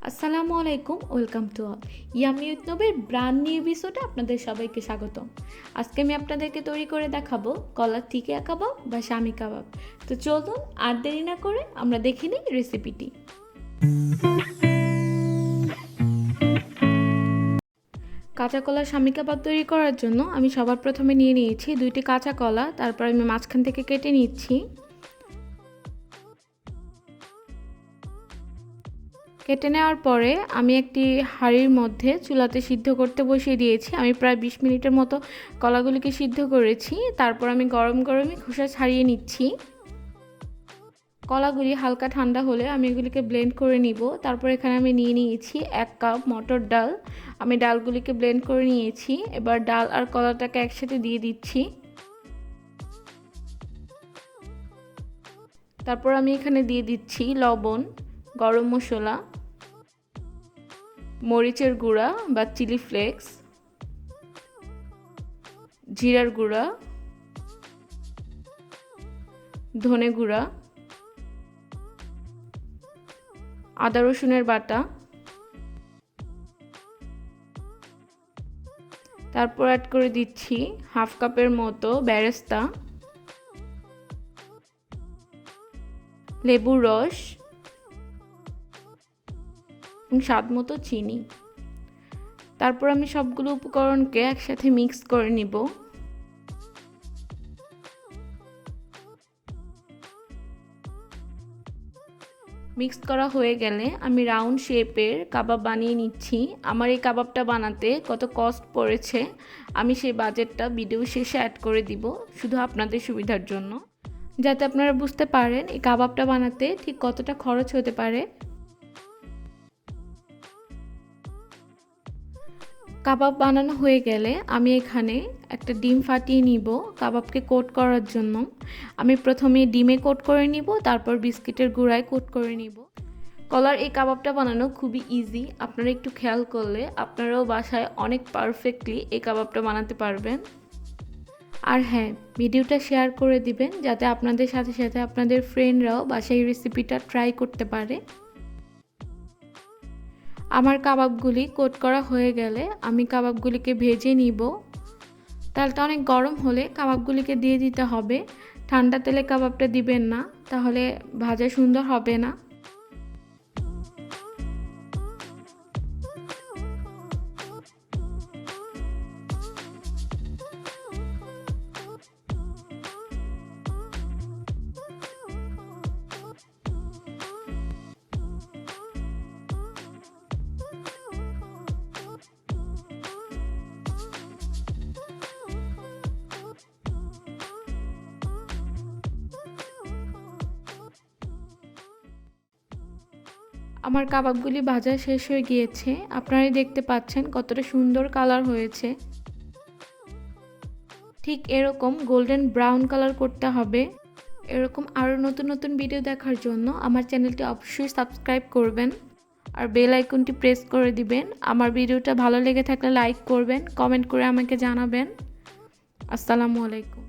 আসসালামু আলাইকুম, welcome to all yummy with নোবের ব্র্যান্ড নিউ এপিসোডে আপনাদের সবাইকে স্বাগতম। আজকে আমি আপনাদেরকে তৈরি করে দেখাবো কলার টিকিয়া কাবাব বা শামি কাবাব। তো চলুন আর দেরি না করে আমরা দেখে নিই রেসিপিটি। কাঁচা কলার শামি কাবাব তৈরি করার জন্য আমি সবার প্রথমে নিয়ে নিয়েছি 2টি কাঁচা কলা, তারপর আমি মাঝখান থেকে কেটে নিচ্ছি। কেটে নেওয়ার পরে আমি একটি হাঁড়ির মধ্যে চুলাতে সিদ্ধ করতে বসিয়ে দিয়েছি। আমি প্রায় 20 মিনিটের মতো কলাগুলিকে সিদ্ধ করেছি। তারপর আমি গরম গরমই খোসা ছাড়িয়ে নিচ্ছি। কলাগুলি হালকা ঠান্ডা হলে আমি এগুলিকে ব্লেন্ড করে নিব। তারপর এখানে আমি নিয়ে নিয়েছি 1 কাপ মটর ডাল। আমি ডালগুলিকে ব্লেন্ড করে নিয়েছি। এবার ডাল আর কলাটাকে একসাথে দিয়ে দিচ্ছি। তারপর আমি এখানে দিয়ে দিচ্ছি লবণ, গরম মশলা, মরিচের গুঁড়া বা চিলি ফ্লেক্স, জিরার গুঁড়া, ধনে গুঁড়া, আদা রসুনের বাটা। তারপর অ্যাড করে দিচ্ছি হাফ কাপের মতো বেরেস্তা, লেবুর রস এবং স্বাদ মতো চিনি। তারপর আমি সবগুলো উপকরণকে একসাথে মিক্স করে নিব। মিক্স করা হয়ে গেলে আমি রাউন্ড শেপের কাবাব বানিয়ে নিচ্ছি। আমার এই কাবাবটা বানাতে কত কস্ট পড়েছে আমি সেই বাজেটটা ভিডিও শেষে অ্যাড করে দিব, শুধু আপনাদের সুবিধার জন্য, যাতে আপনারা বুঝতে পারেন এই কাবাবটা বানাতে ঠিক কতটা খরচ হতে পারে। কাবাব বানানো হয়ে গেলে আমি এখানে একটা ডিম ফাটিয়ে নিব কাবাবকে কোট করার জন্য। আমি প্রথমে ডিমে কোট করে নিব, তারপর বিস্কিটের গুঁড়ায় কোট করে নিব। কলার এই কাবাবটা বানানো খুবই ইজি। আপনারা একটু খেয়াল করলে আপনারাও বাসায় অনেক পারফেক্টলি এই কাবাবটা বানাতে পারবেন। আর হ্যাঁ, ভিডিওটা শেয়ার করে দিবেন যাতে আপনাদের সাথে সাথে আপনাদের ফ্রেন্ডরাও বাসায় এই রেসিপিটা ট্রাই করতে পারে। আমার কাবাবগুলি কোট করা হয়ে গেলে আমি কাবাবগুলিকে ভেজে নিব। তেলটা অনেক গরম হলে কাবাবগুলিকে দিয়ে দিতে হবে। ঠান্ডা তেলে কাবাবটা দিবেন না, তাহলে ভাজা সুন্দর হবে না। আমার কাবাবগুলি ভাজা শেষ হয়ে গিয়েছে। আপনারাই দেখতে পাচ্ছেন কতটা সুন্দর কালার হয়েছে। ঠিক এরকম গোল্ডেন ব্রাউন কালার করতে হবে। এরকম আরও নতুন নতুন ভিডিও দেখার জন্য আমার চ্যানেলটি অবশ্যই সাবস্ক্রাইব করবেন আর বেল আইকনটি প্রেস করে দিবেন। আমার ভিডিওটা ভালো লেগে থাকলে লাইক করবেন, কমেন্ট করে আমাকে জানাবেন। আসসালামু আলাইকুম।